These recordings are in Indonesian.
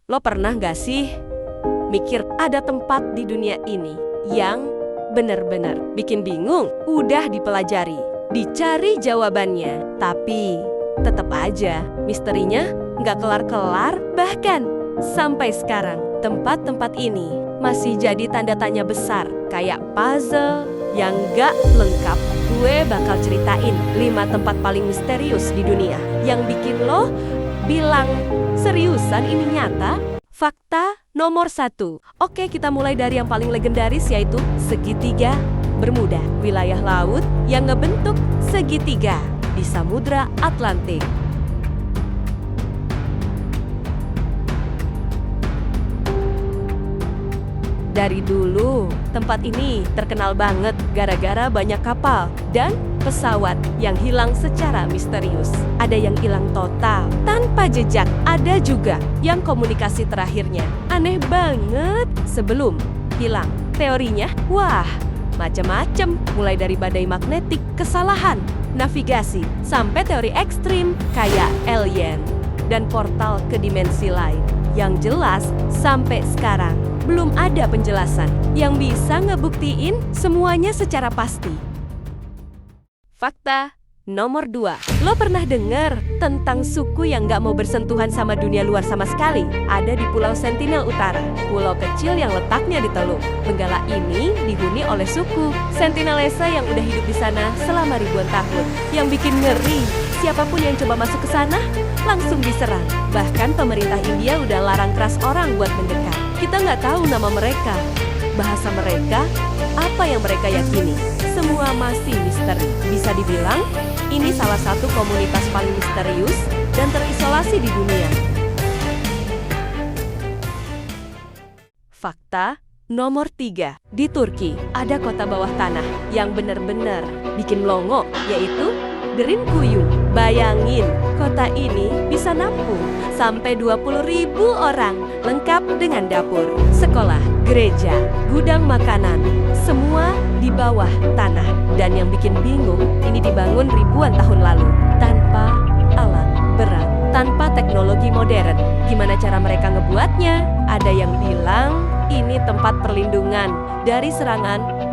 Lo pernah nggak sih mikir ada tempat di dunia ini yang benar-benar bikin bingung? Udah dipelajari, dicari jawabannya, tapi tetap aja misterinya nggak kelar-kelar. Bahkan sampai sekarang tempat-tempat ini masih jadi tanda tanya besar, kayak puzzle yang nggak lengkap. Gue bakal ceritain 5 tempat paling misterius di dunia yang bikin lo bilang, seriusan ini nyata? Fakta nomor 1. Oke, kita mulai dari yang paling legendaris, yaitu segitiga Bermuda, wilayah laut yang ngebentuk segitiga di Samudra Atlantik. Dari dulu, tempat ini terkenal banget gara-gara banyak kapal dan pesawat yang hilang secara misterius. Ada yang hilang total, tanpa jejak. Ada juga yang komunikasi terakhirnya aneh banget sebelum hilang. Teorinya, wah, macem-macem. Mulai dari badai magnetik, kesalahan navigasi, sampai teori ekstrim kayak alien dan portal ke dimensi lain. Yang jelas, sampai sekarang belum ada penjelasan yang bisa ngebuktiin semuanya secara pasti. Fakta nomor 2. Lo pernah dengar tentang suku yang nggak mau bersentuhan sama dunia luar sama sekali? Ada di Pulau Sentinel Utara, pulau kecil yang letaknya di Teluk Benggala. Ini dihuni oleh suku Sentinelesa yang udah hidup di sana selama ribuan tahun. Yang bikin ngeri, siapapun yang coba masuk ke sana langsung diserang. Bahkan pemerintah India udah larang keras orang buat mendekat. Kita nggak tahu nama mereka, bahasa mereka, apa yang mereka yakini. Semua masih misteri. Bisa dibilang, ini salah satu komunitas paling misterius dan terisolasi di dunia. Fakta nomor 3. Di Turki, ada kota bawah tanah yang benar-benar bikin melongo, yaitu Derinkuyu. Bayangin, kota ini bisa nampung sampai 20.000 orang, lengkap dengan dapur, sekolah, gereja, gudang makanan, semua di bawah tanah. Dan yang bikin bingung, ini dibangun ribuan tahun lalu, tanpa alat berat, tanpa teknologi modern. Gimana cara mereka ngebuatnya? Ada yang bilang ini tempat perlindungan dari serangan.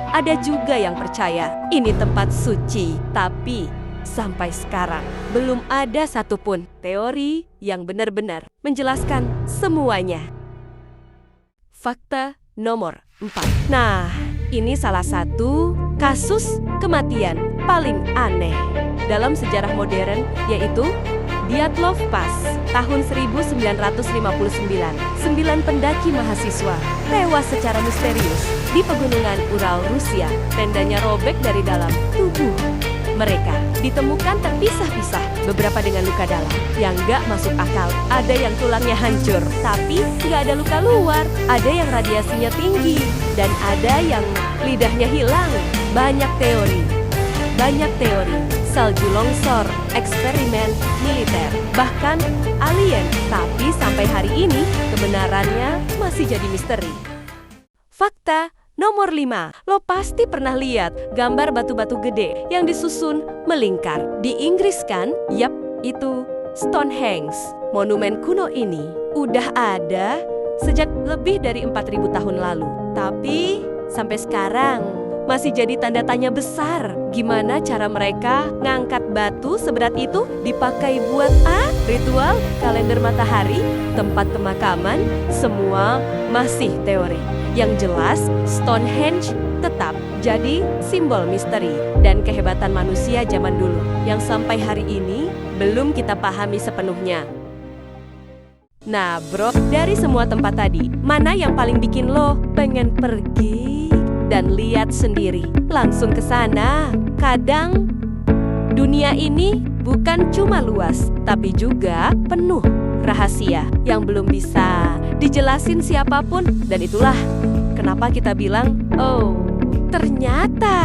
Ada juga yang percaya ini tempat suci, tapi sampai sekarang belum ada satupun teori yang benar-benar menjelaskan semuanya. Fakta nomor 4. Nah, ini salah satu kasus kematian paling aneh dalam sejarah modern, yaitu Dyatlov Pass tahun 1959. 9 pendaki mahasiswa tewas secara misterius di pegunungan Ural, Rusia. Tendanya robek dari dalam tubuh mereka. Ditemukan terpisah-pisah, beberapa dengan luka dalam yang gak masuk akal. Ada yang tulangnya hancur, tapi gak ada luka luar. Ada yang radiasinya tinggi, dan ada yang lidahnya hilang. Banyak teori. Salju longsor, eksperimen militer, bahkan alien. Tapi sampai hari ini, kebenarannya masih jadi misteri. Fakta nomor 5. Lo pasti pernah lihat gambar batu-batu gede yang disusun melingkar. Di Inggris kan? Yap, itu Stonehenge. Monumen kuno ini udah ada sejak lebih dari 4.000 tahun lalu. Tapi sampai sekarang masih jadi tanda tanya besar. Gimana cara mereka ngangkat batu seberat itu dipakai buat ritual, kalender matahari, tempat pemakaman, semua masih teori. Yang jelas, Stonehenge tetap jadi simbol misteri dan kehebatan manusia zaman dulu yang sampai hari ini belum kita pahami sepenuhnya. Nah bro, dari semua tempat tadi, mana yang paling bikin lo pengen pergi dan lihat sendiri? Langsung ke sana. Kadang dunia ini bukan cuma luas, tapi juga penuh rahasia yang belum bisa dijelasin siapapun. Dan itulah kenapa kita bilang, oh, ternyata